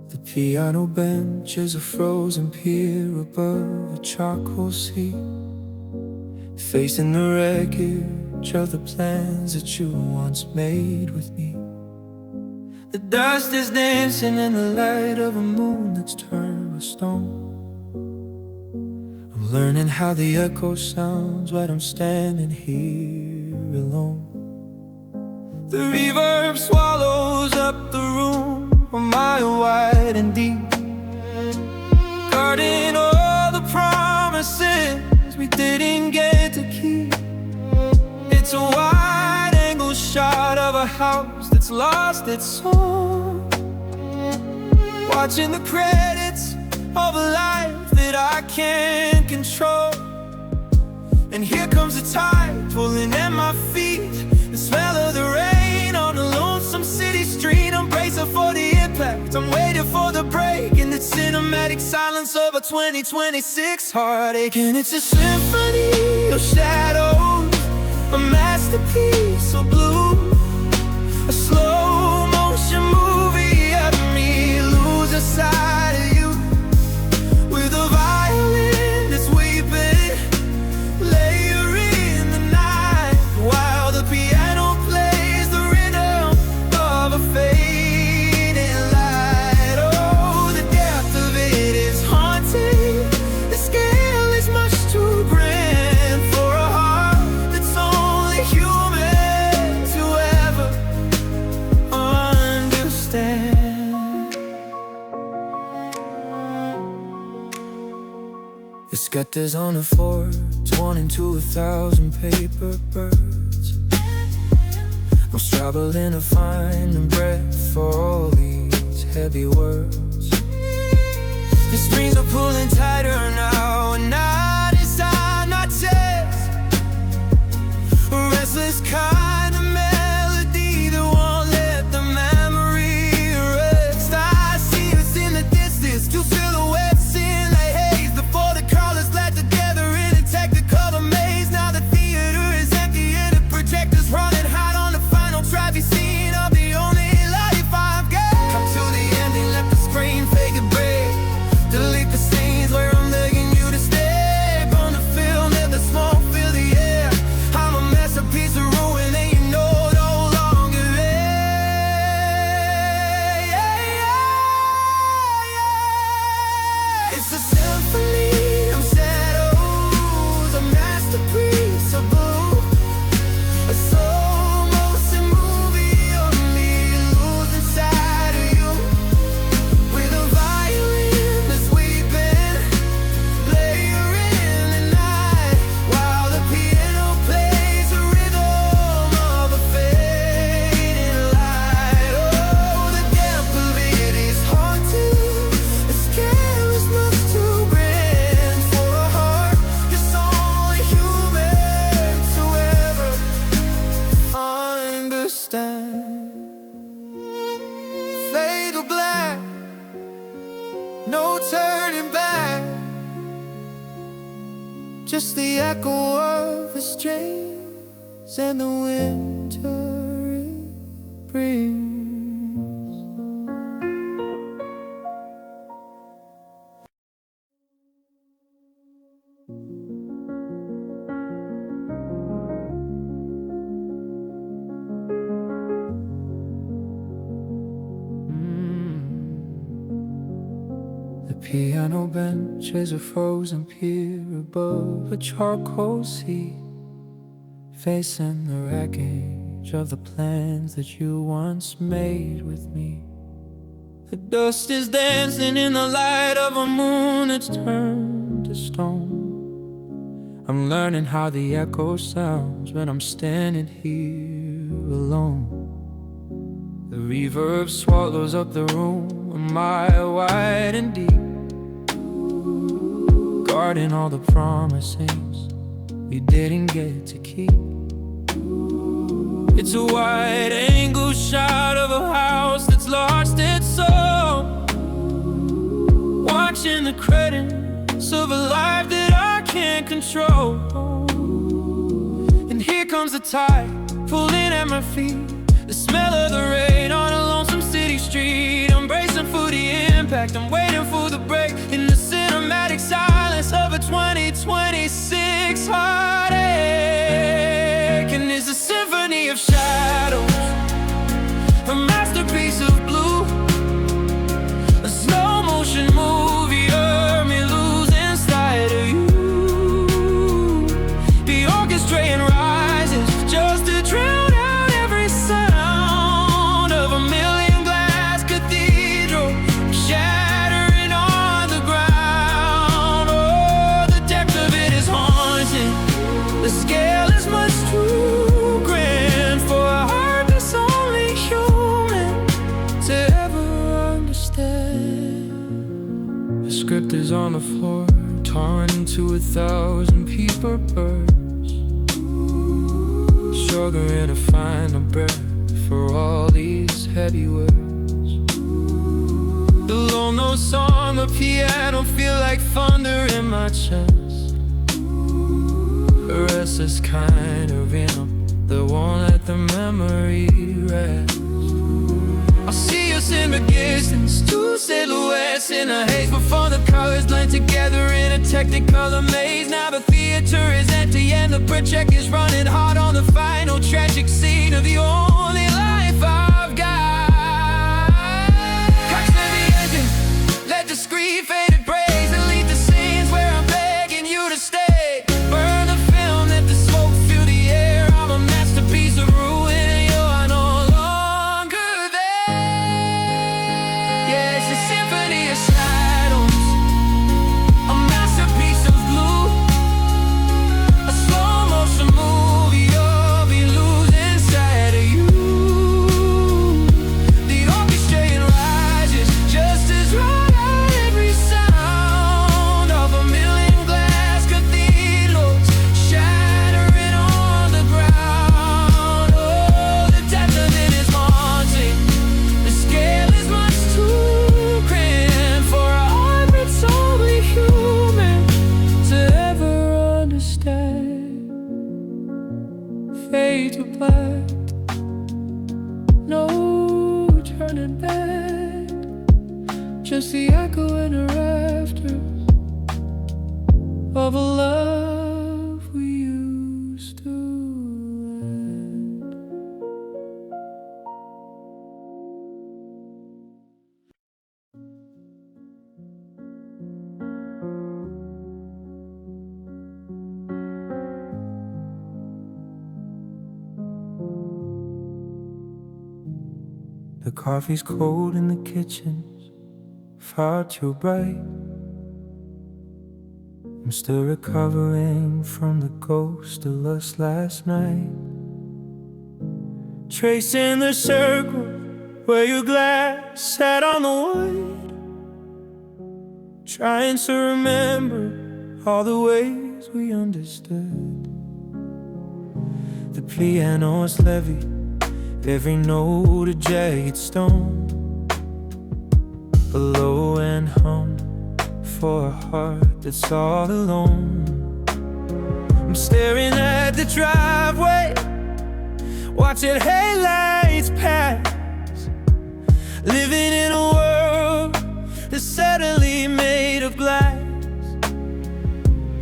The piano bench is a frozen pier above a charcoal sea, facing the wreckage of the plans that you once made with me. The dust is dancing in the light of a moon that's turned to stone. I'm learning how the echo sounds when I'm standing here alone. The reverb swallows up the room a mile wide and deep, guarding all the promises we didn't get to keep. It's a wide-angle shot of a house that's lost its song, watching the credits of a life that I can't control. And here comes the tide pulling at my feet, the smell of the rain on a lonesome city street. I'm bracing for the impact, I'm waiting for the break in the cinematic silence of a 2026 heartache. And it's a symphony of shadows, a masterpiece of blue, a slow motion movie of me losing sight of you, with a violin that's weeping, layering the night, while the piano plays the rhythm of a fading light. Oh, the depth of it is haunting, the scale is much too grand for a heart that's only human to ever understand. The sketches on the floor, torn into 1,000 paper birds. I'm struggling to find a breath for all these heavy words. The strings are pulling tighter now, and not inside my chest, a restless kind of melody that won't let the memory rest. I see us in the distance, two silhouettes in the haze, before the colors blend together in a technicolor maze. Now the theater is empty and the projector's running hot on the final tragic scene of the only life I've got. Come to the ending, let the screen fade and break, delete the scenes where I'm begging you to stay. Burn the film, let the smoke fill the air. I'm a masterpiece of ruin and you know no longer It's a symphony of shadows, a masterpiece of blue, a slow motion movie of me losing sight of you, with a violin that's weeping, layering the night, while the piano plays the rhythm of a fading light. Oh, the depth of it is haunting, the scale is much too grand for a heart that's only human to ever understand. Fade to black, no turning back, just the echo of the strings and the winter it brings. The piano bench is a frozen pier above a charcoal sea, facing the wreckage of the plans that you once made with me. The dust is dancing in the light of a moon that's turned to stone. I'm learning how the echo sounds when I'm standing here alone. The reverb swallows up the room a mile wide and deep, guarding all the promises we didn't get to keep. It's a wide-angle shot of a house that's lost its soul, watching the credits of a life that I can't control. And here comes the tide, pulling at my feet. The smell of the rain on a lonesome city street. I'm bracing for the impact, I'm waiting for the break. In the cinematic silence of a 2026 heartache. And it's a symphony of shadows, a masterpiece of blue, a slow motion movie of me losing sight of you. The orchestrating rises just to drown out every sound of a million glass cathedral shattering on the ground. Oh, the depth of it is haunting. The scale is much too grand for a heart that's only human to ever understand. The script is on the floor, torn into 1,000 paper birds, struggling to find a breath for all these heavy words. The low note song, the piano feel like thunder in my chest. A restless kind of rhythm that won't let the memory rest. I'll see us in the distance, two silhouettes in a haze before the colors blend together in a technicolor maze. Now the theater is empty and the projector's running hard on the final tragic scene of the only life I've got. Cracks in the engine, let the screen fade and praise and leave the scenes where I'm begging you to stay. Burn the film, let the smoke fill the air. I'm a masterpiece of ruin and you're no longer there. Yeah, it's a symphony of shadows, a masterpiece of blue, a slow motion movie of me losing sight of you. The orchestrating rises just as right out every sound of a million glass cathedrals shattering on the ground. Oh, the depth of it is haunting. The scale is much too grand for a heart that's only human to ever understand. Fade to black, no turning back, just the echo in the rafters of a love we used to end. The coffee's cold in the kitchen's far too bright. I'm still recovering from the ghost of us last night. Tracing the circle where your glass sat on the wood, trying to remember all the ways we understood. The piano is heavy, every note a jagged stone, a low end hum for a heart that's all alone. I'm staring at the driveway, watching headlights pass, living in a world that's suddenly made of glass.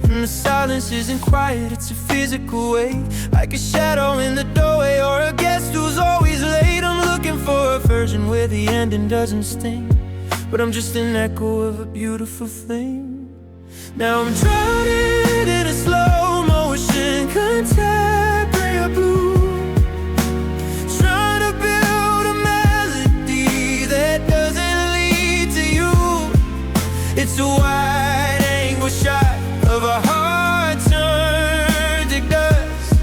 And the silence isn't quiet, it's a physical weight, like a shadow in the doorway or a guest who's always late. I'm looking for a version where the ending doesn't sting, but I'm just an echo of a beautiful thing. Now I'm drowning in a slow motion contemporary blue, trying to build a melody that doesn't lead to you. It's a wide angle shot of a heart turned to dust,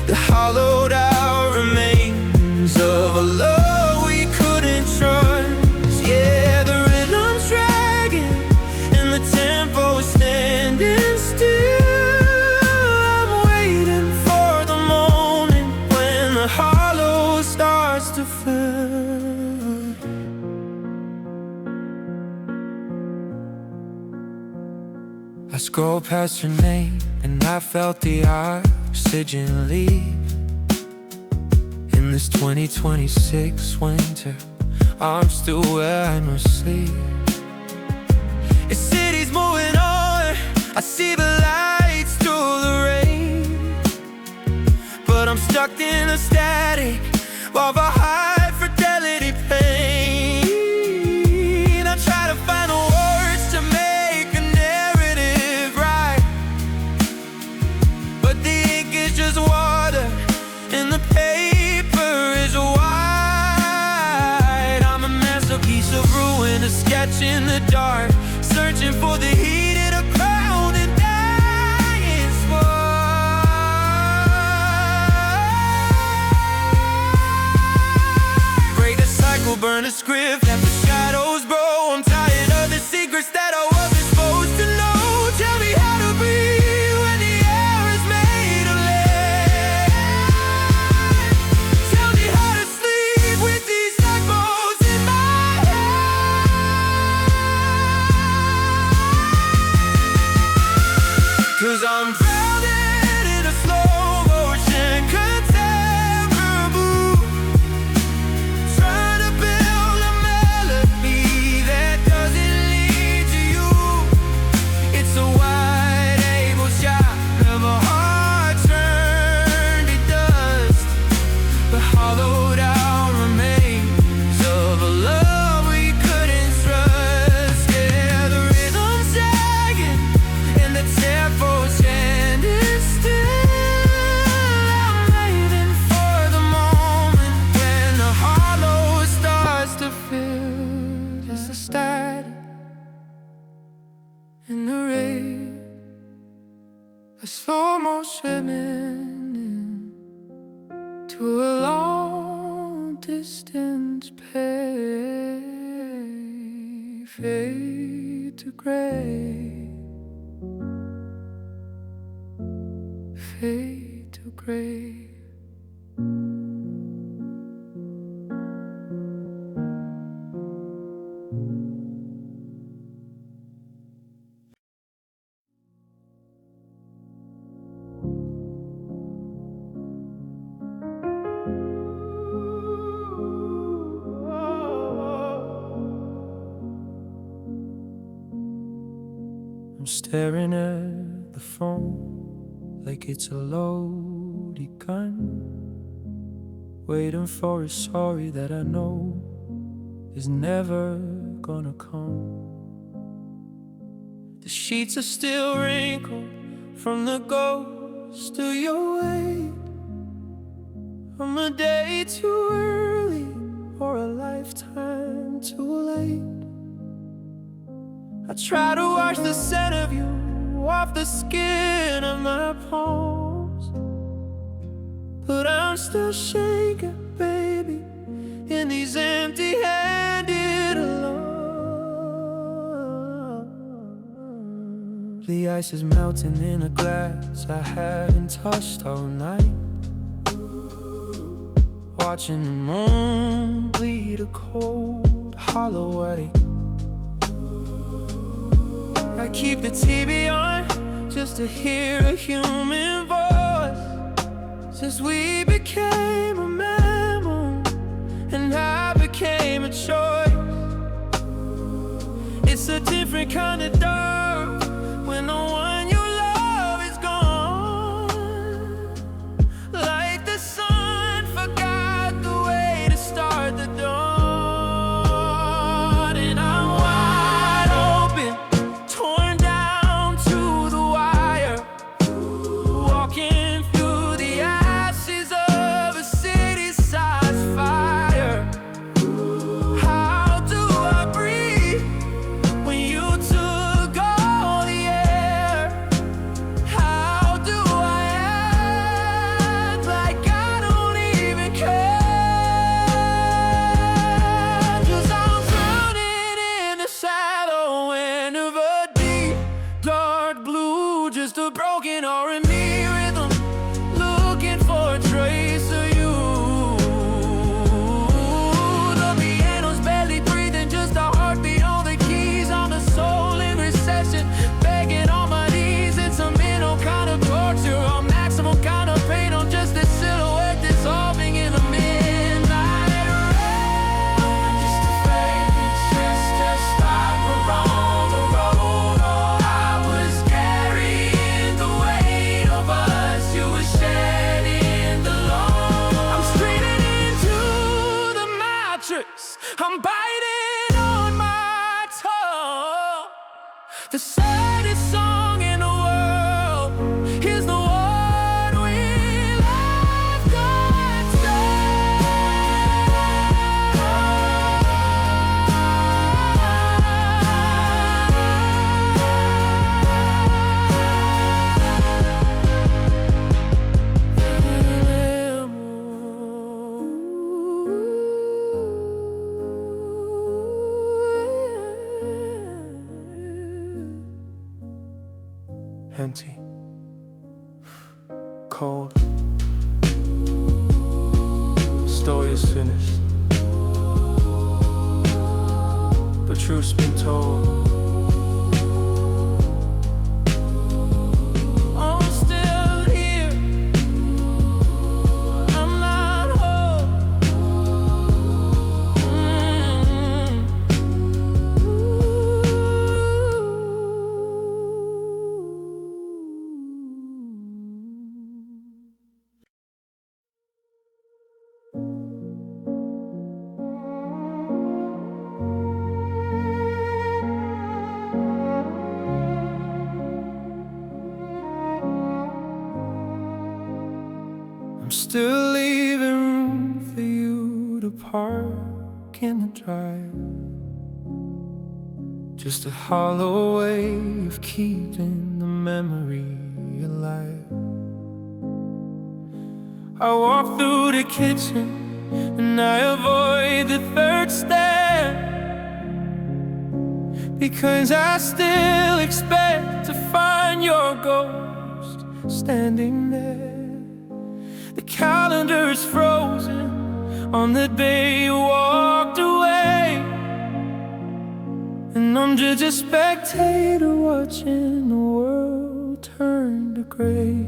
the hollowed out remains of a love we couldn't trust. Yeah, the rhythm's dragging and the tempo is standing still. I'm waiting for the moment when the hollow starts to fill. I scrolled past her name and I felt the oxygen leave. In this 2026 winter, I'm still where I must sleep. The city's moving on, I see the lights through the rain, but I'm stuck in a static of a high fidelity pain. I try to find the words to make a narrative right, but the ink is just water and the paper is white. I'm a masterpiece of ruin, a sketch in the dark, searching for the heat of the ground and dying spark. Break the cycle, burn the script, let the shadows grow. I'm tired of the secrets that I wasn't supposed to know. Tell me how to breathe when the air is made of lead. Tell me how to sleep with these echoes in my head. 'Cause I'm drowning in a slow motion contemporary, trying to build a melody that doesn't lead to you. It's a wide able shot of a heart turned to dust, the hollowed out remains of a love we couldn't trust. Yeah, the rhythm's sagging and the tempo's standing still. I'm waiting for the moment when the hollow starts to fill. Just a static in the rain, a slow motion to a long distance play. Fade to gray, fade to gray. I'm staring at the phone like it's a loaded gun, waiting for a sorry that I know is never gonna come. The sheets are still wrinkled from the ghost of your weight, from a day too early or a lifetime too late. I try to wash the scent of you off the skin of my palms, but I'm still shaking, baby, in these empty-handed lungs. The ice is melting in a glass I haven't touched all night, watching the moon bleed a cold, hollow white. I keep the TV on just to hear a human voice, since we became a mammal and I became a choice. It's a different kind of dark when the one you love is gone. Like the sun forgot the way to start the dawn, and I'm wide open, torn down to the wire, walking through the ashes of a city-sized fire. How do I breathe when you took all the air? How do I act like I don't even care? 'Cause I'm drowning in the shadow end of a deep, dark blue, just a broken R&B rhythm, looking for a trace of you. The piano's barely breathing, just a heartbeat on the keys, on the soul in recession, begging on my The saddest song in the world is the one we left empty, cold. Story is finished. The truth's been told. I'm still here. I'm not home. I'm still leaving room for you to park in the drive. Just a hollow way of keeping the memory alive. I walk through the kitchen and I avoid the third step, because I still expect to find your ghost standing there. The calendar is frozen on the day you walked away, and I'm just a spectator watching the world turn to gray.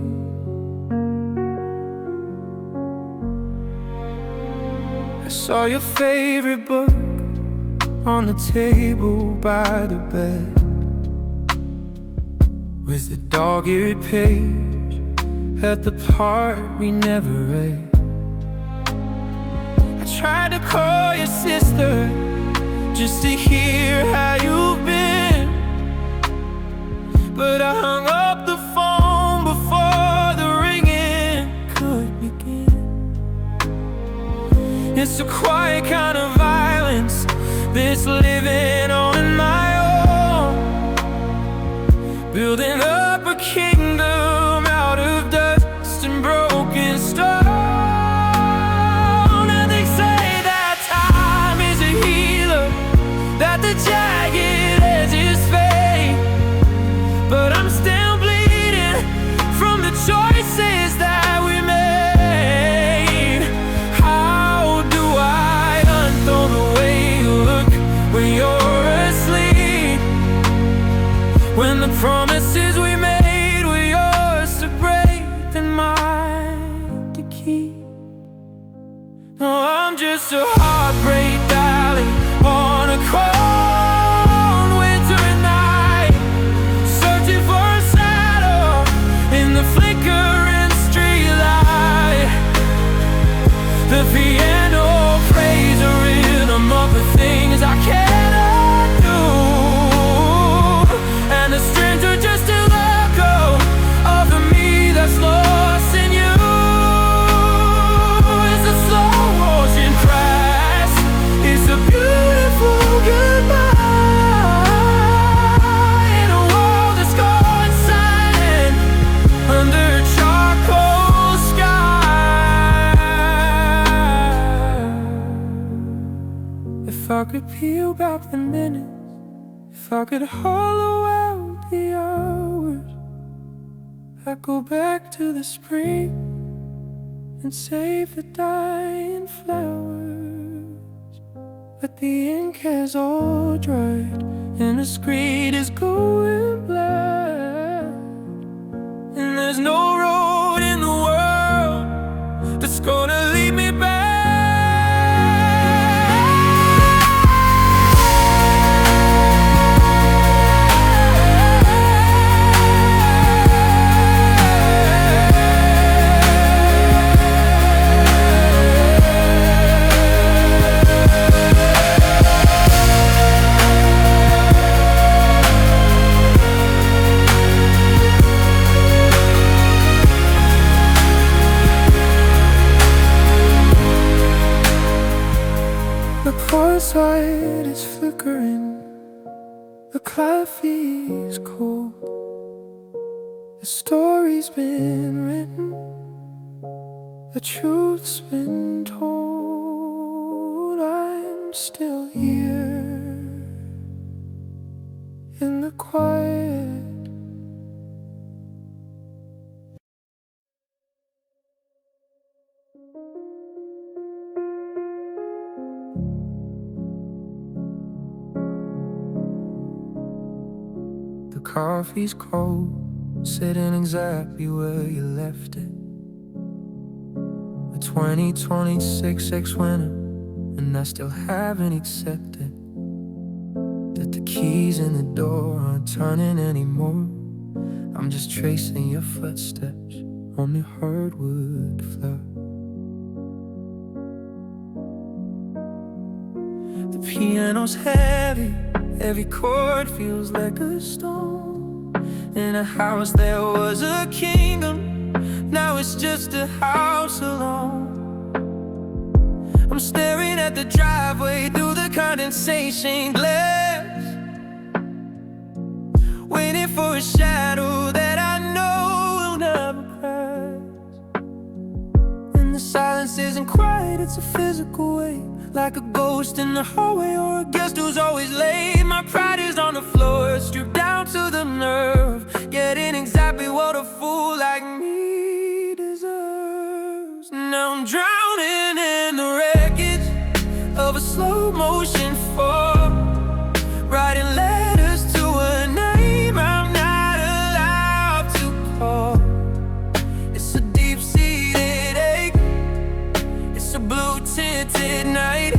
I saw your favorite book on the table by the bed, with the dog-eared page at the part we never read. I tried to call your sister just to hear how you've been, but I hung up the phone before the ringing could begin. It's a quiet kind of violence, this living on my own, building up a kingdom out of dust and broken stone. And they say that time is a healer, that the jagged edges fade, but I'm still bleeding from the choices that we made. How do I unthaw the way you look when you're asleep, when the promises we made were yours to break and mine to keep? No, I'm just a heartbreak darling on a cold winter night, searching for a shadow in the flickering streetlight. The piano plays a rhythm of the things I cannot do, and a stranger just to let go of the me that's lost in you. It's a slow motion crash, it's a beautiful goodbye in a world that's going silent under a charcoal sky. If I could peel back the minutes, if I could hollow out the hours, I'd go back to the spring and save the dying flowers. But the ink has all dried and the screen is going black, and there's no road in the world that's gonna lead me back. coffee's cold, the story's been written, the truth's been told. I'm still here in the quiet. The coffee's cold, sitting exactly where you left it. A 2026 ex-winner, and I still haven't accepted that the keys in the door aren't turning anymore. I'm just tracing your footsteps on the hardwood floor. The piano's heavy, every chord feels like a stone. In a house there was a kingdom, now it's just a house alone. I'm staring at the driveway through the condensation glass, waiting for a shadow that I know will never pass. And the silence isn't quiet, it's a physical weight, like a ghost in the hallway or a guest who's always late. My pride is on the floor, stripped down to the nerve, getting exactly what a fool like me deserves. Now I'm drowning in the wreckage of a slow motion fall, writing letters to a name I'm not allowed to call. It's a deep-seated ache, it's a blue-tinted night,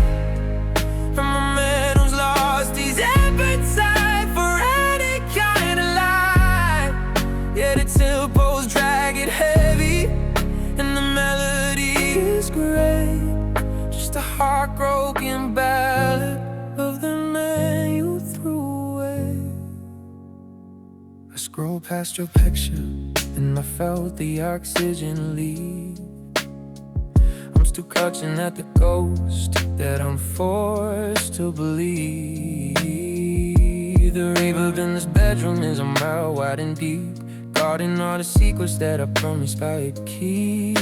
from a man who's lost his appetite for any kind of life. Yeah, the tempo's dragging heavy, and the melody is great, just a heartbroken ballad of the man you threw away. I scrolled past your picture, and I felt the oxygen leave. I'm still clutching at the ghost that I'm forced to believe. The reverb in this bedroom is a mile wide and deep, guarding all the secrets that I promised I'd keep.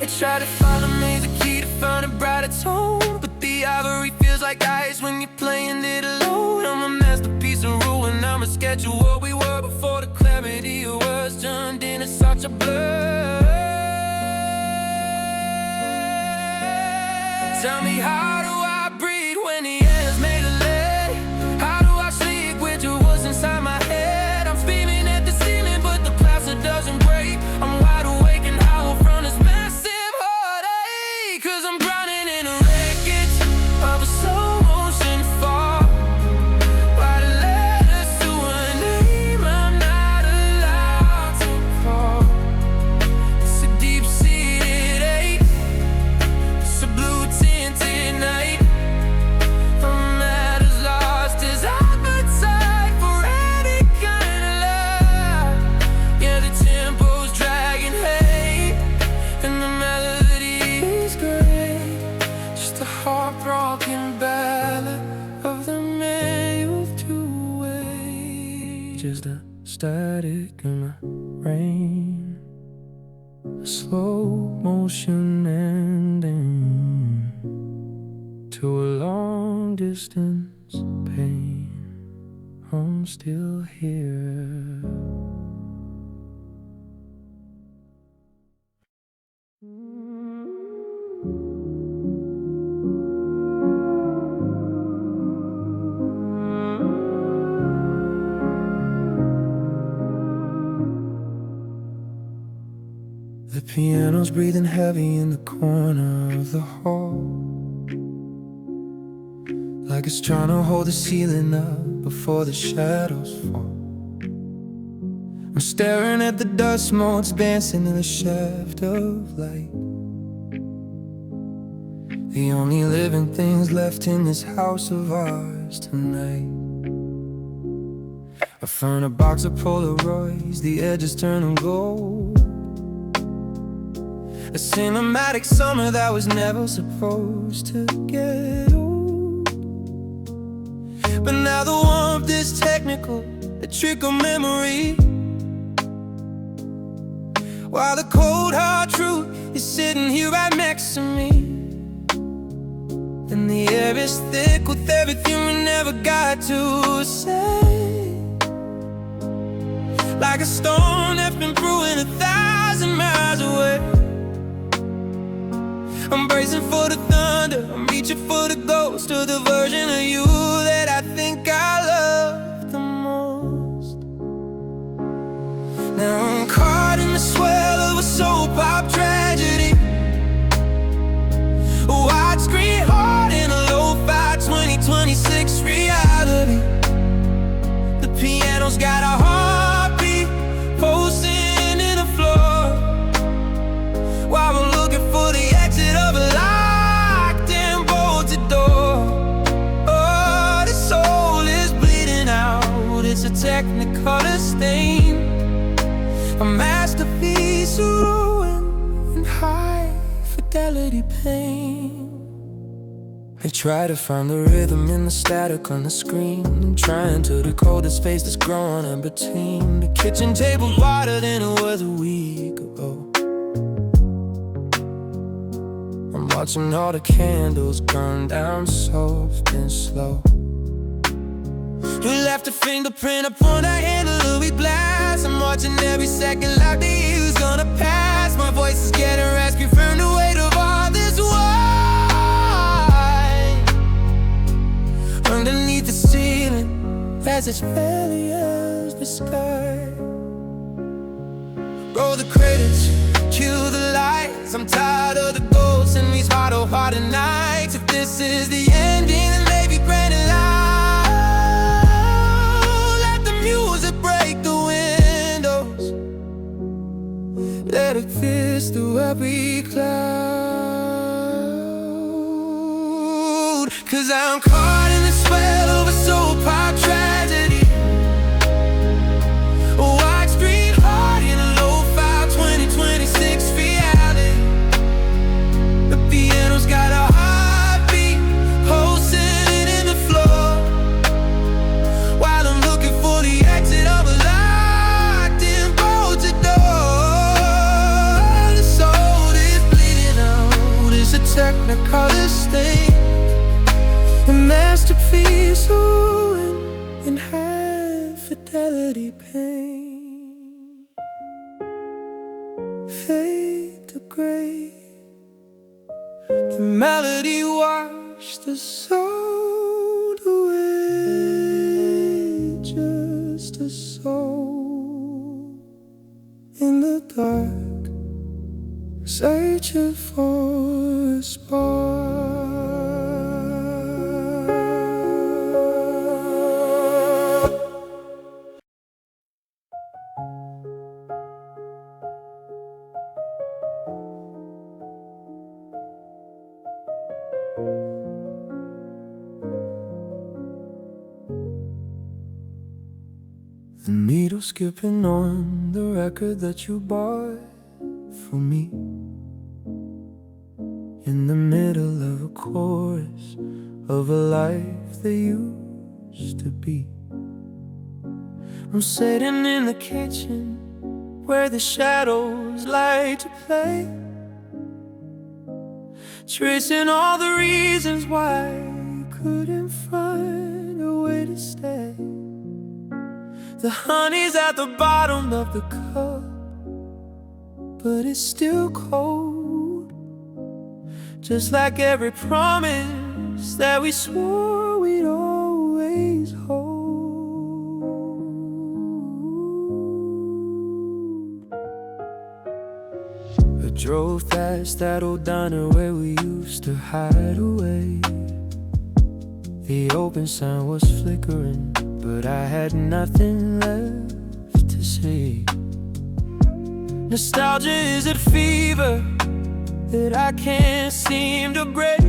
It tried to follow me, the key to find a brighter tone, but the ivory feels like ice when you're playing it alone. I'm a masterpiece of ruin, I'm a sketch of what we were before the clarity of words turned into such a blur. Tell me, how do I breathe when the air's made of lead? How do I sleep with your words inside my head? I'm screaming at the ceiling, but the plaster doesn't break. I'm wide awake and hollow from this massive heartache, 'cause I'm drowning in a wreckage of a slow motion fall, writing letters to a name I'm not allowed to call. It's a deep-seated ache, it's a blue-tinted night, a man who's lost his appetite for any kind of love. Yeah, the tempo's dragging heavy, and the melody is great, just a heartbroken ballad of the man you threw away. Just a static in the rain, a slow motion ending to a long distance pain. I'm still here. The piano's breathing heavy in the corner of the hall, like it's trying to hold the ceiling up before the shadows fall. I'm staring at the dust motes dancing in the shaft of light, the only living things left in this house of ours tonight. I found a box of Polaroids, the edges turning gold, a cinematic summer that was never supposed to get old. But now the warmth is technical, a trick of memory, while the cold hard truth is sitting here right next to me. And the air is thick with everything we never got to say, like a storm that's been brewing 1,000 miles away. I'm bracing for the thunder, I'm reaching for the ghost of the version of you that I think I love the most. Now I'm caught in the swell of a soap pop tragedy, a widescreen heart in a lo-fi 2026 reality. The piano's got a heartbeat pulsing in the floor, while we're looking for the exit of a locked and bolted door. Oh, the soul is bleeding out, it's a technicolor stain, a masterpiece of ruin and high fidelity pain. I try to find the rhythm in the static on the screen, I'm trying to decode the space that's growing in between. The kitchen table's wider than it was a week ago. I'm watching all the candles burn down soft and slow. You left a fingerprint upon that handle of weak glass. I'm watching every second like the year's gonna pass. My voice is getting raspy from the weight of all this wine underneath the ceiling, as it's barely as the sky. Roll the credits, cue the lights. I'm tired of the ghosts in these harder nights. If this is the ending, then maybe granted loud. Let the music break the windows, let it pierce through every cloud. 'Cause I'm caught in the spell of a soap pop tragedy, a widescreen heart in a lo-fi 2026 reality. The piano's got a heartbeat pulsing in the floor, while I'm looking for the exit of a locked and bolted door. The soul is bleeding out, it's a technicolor stain, a masterpiece ruined in high fidelity pain. Fade to gray, the melody washed the soul away, just a soul in the dark, searching for a spark. The needle skipping on the record that you bought for me, in the middle of a chorus of a life that used to be. I'm sitting in the kitchen where the shadows like to play, tracing all the reasons why you couldn't find a way to stay. The honey's at the bottom of the cup, but it's still cold, just like every promise that we swore we'd always hold. I drove past that old diner where we used to hide away. The open sign was flickering, but I had nothing left to say. Nostalgia is a fever that I can't seem to break.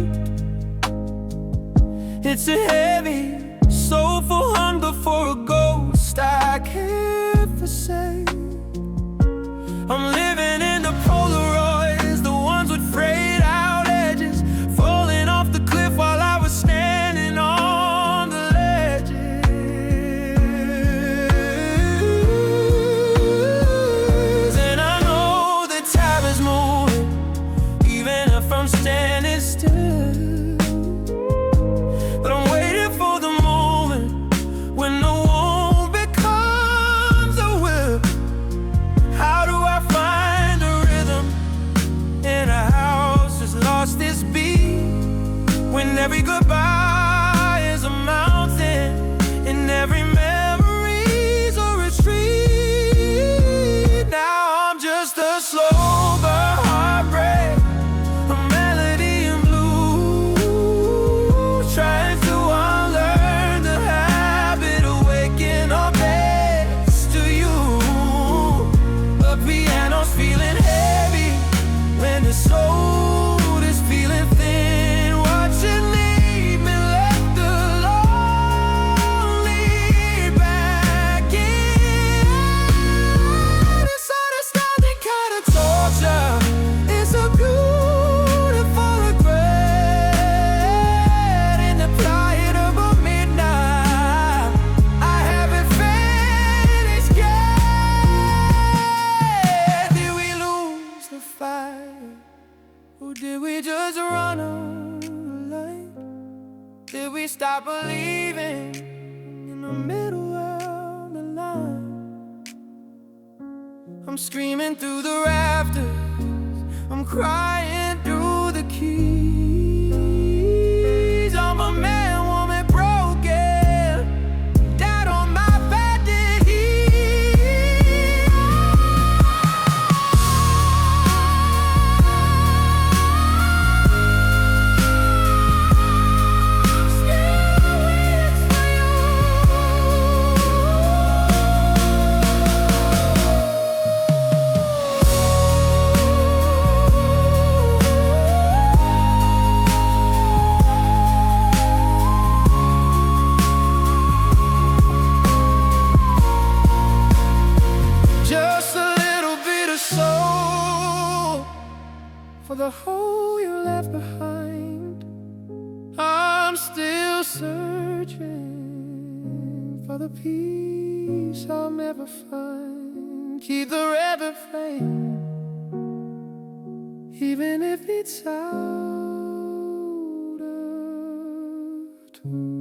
It's a heavy, soulful hunger for a ghost I can't forsake. I'm living in the Polaroids, the ones with frayed out edges, falling off the cliff while I was standing on the ledge. leaving in the middle of the line. I'm screaming through the rafters, I'm crying through the keys. I'm a man, woman, broken, died on my bed to heal. For the hole you left behind, I'm still searching for the peace I'll never find. Keep the river flame, even if it's out of tune.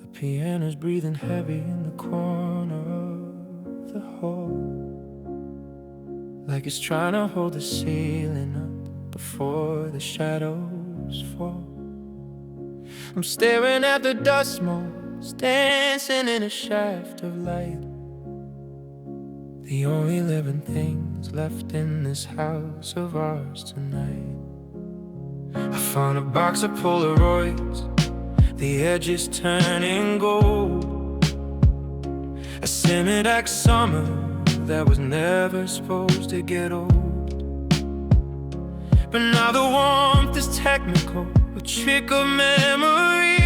The piano's breathing heavy in the corner of the hall, like it's trying to hold the ceiling up before the shadows fall. I'm staring at the dust motes dancing in a shaft of light, the only living things left in this house of ours tonight. I found a box of Polaroids, the edges turning gold, a Similac summer that was never supposed to get old. But now the warmth is technical, a trick of memory.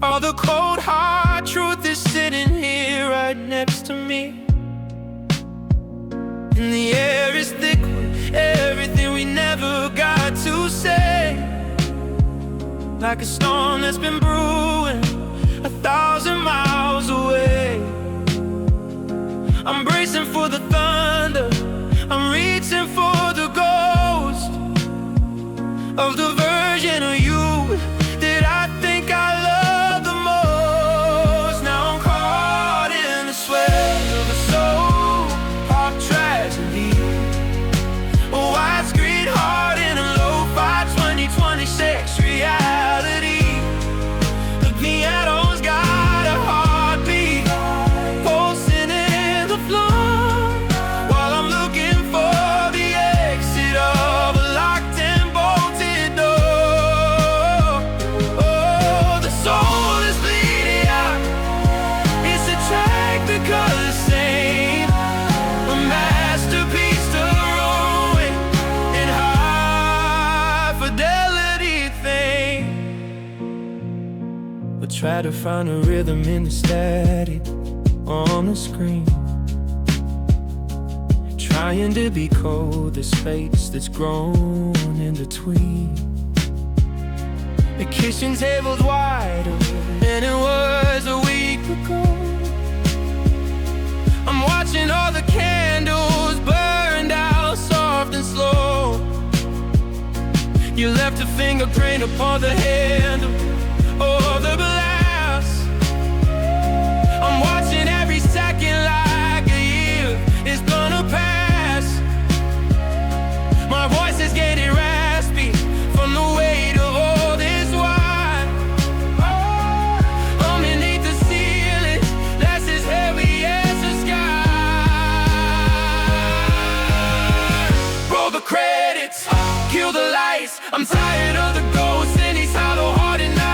All the cold hard truth is sitting here right next to me. And the air is thick with everything we never got to say, like a storm that's been brewing 1,000 miles away. I'm bracing for the thunder, I'm reaching for the ghost of the version of you that I think I love the most. Now I'm caught in the swell of a soap-pop tragedy, a widescreen heart in a lo-fi 2026 reality. The piano's got a heartbeat pulsing in the floor, while I'm looking for the exit of a locked and bolted door. Oh, the soul is bleeding out, it's a track that colors the same, a masterpiece to ruin in high fidelity thing. But try to find a rhythm in the static on the screen, trying to be cold, the space that's grown in between. The kitchen table's wider than it was a week ago. I'm watching all the candles burn out soft and slow. You left a fingerprint upon the handle of the glass. I'm watching every second like a year is gonna pass. My voice is getting raspy from the weight of all this wine. Underneath the ceiling that's as heavy as the sky. Roll the credits, kill the lights. I'm tired of the ghosts in these hollow-hearted nights.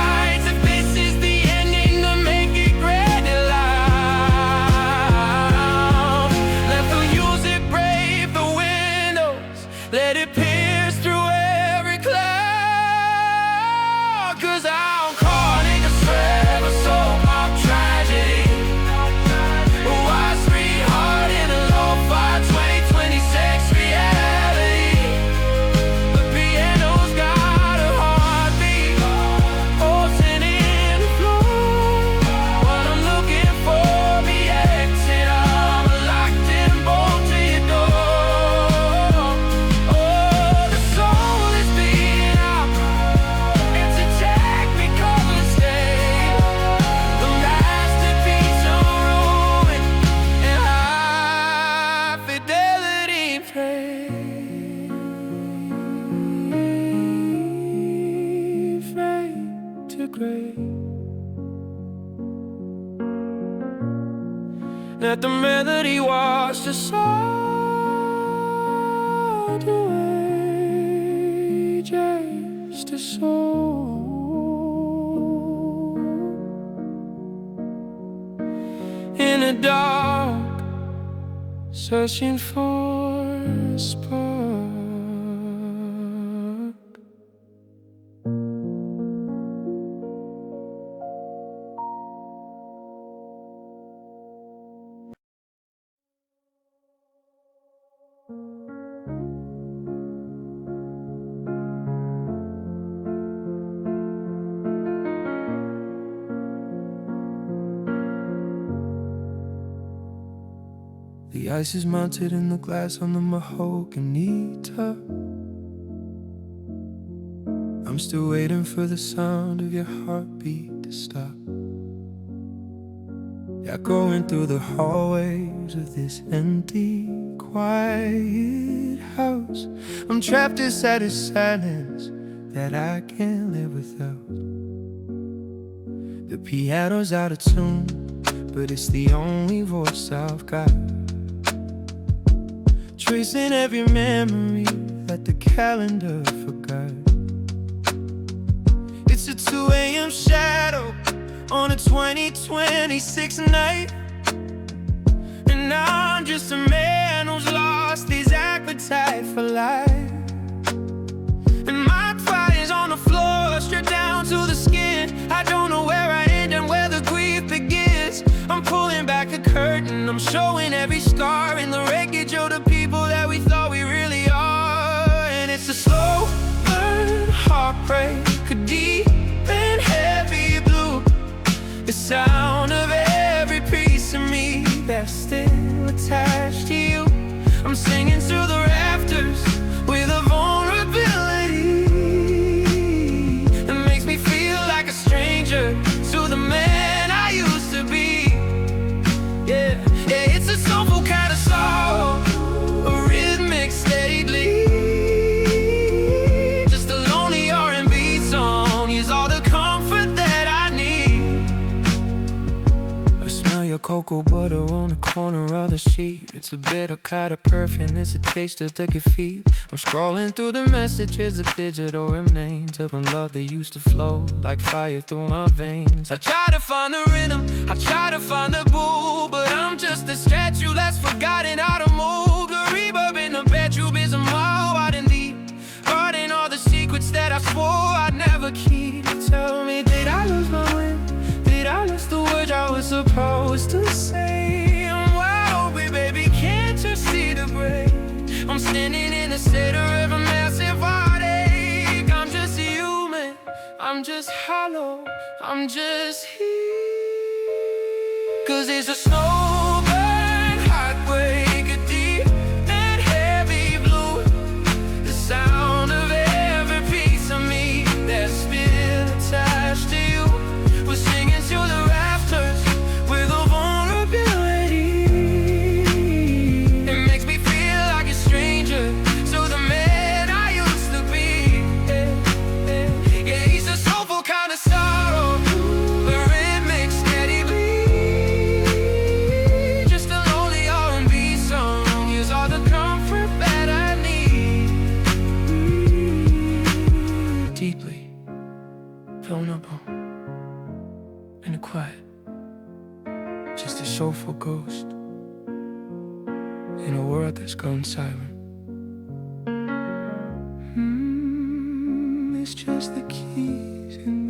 let the melody wash the side away, just a soul in the dark, searching for a spark. The ice is melted in the glass on the mahogany tub. I'm still waiting for the sound of your heartbeat to stop. Yeah, going through the hallways of this empty, quiet house. I'm trapped inside a silence that I can't live without. The piano's out of tune, but it's the only voice I've got. Tracing every memory that the calendar forgot. It's a 2 a.m. shadow on a 2026 night, and I'm just a man who's lost his appetite for life. And my pride is on the floor, stripped down to the skin. I don't know where I end and where the grief begins. I'm pulling back the curtain, I'm showing every scar in the wreckage of the people that we thought we really are. And it's a slow burn heartbreak, a deep and heavy blue. The sound of every piece of me that's still attached to you. I'm singing through the rafters with a vulnerability that makes me feel like a stranger to the man I used to be. Yeah, it's a soulful kind of sorrow, a rhythmic steady bleed. Just a lonely R&B song is all the comfort that I need. I smell your cocoa butter on the corner of the sheet. It's a bitter kind of perfume, it's a taste of the defeat. I'm scrolling through the messages, the digital remains of a love that used to flow like fire through my veins. I try to find the rhythm, I try to find the boo, but I'm just a statue that's forgotten how to move. The reverb in the bedroom is a mile wide and deep, guarding all the secrets that I swore I'd never keep. Tell me, did I lose my way? Did I lose the words I was supposed to say? I'm wild, baby, can't you see the break? I'm standing in the center of a massive heartache. I'm just human, I'm just hollow, I'm just here. 'Cause it's a slow burn heartbreak, a deep and heavy blue. The sound of every piece of me that's still attached to you. We're singing through the rafters with a vulnerability. It makes me feel like a stranger to the man I used to be. Yeah, he's a soulful kind of sorrow, a rhythmic steady bleed. Just a lonely R&B song is all the comfort that I need. Deeply vulnerable in the quiet, just a soulful ghost in a world that's gone silent. It's just the keys in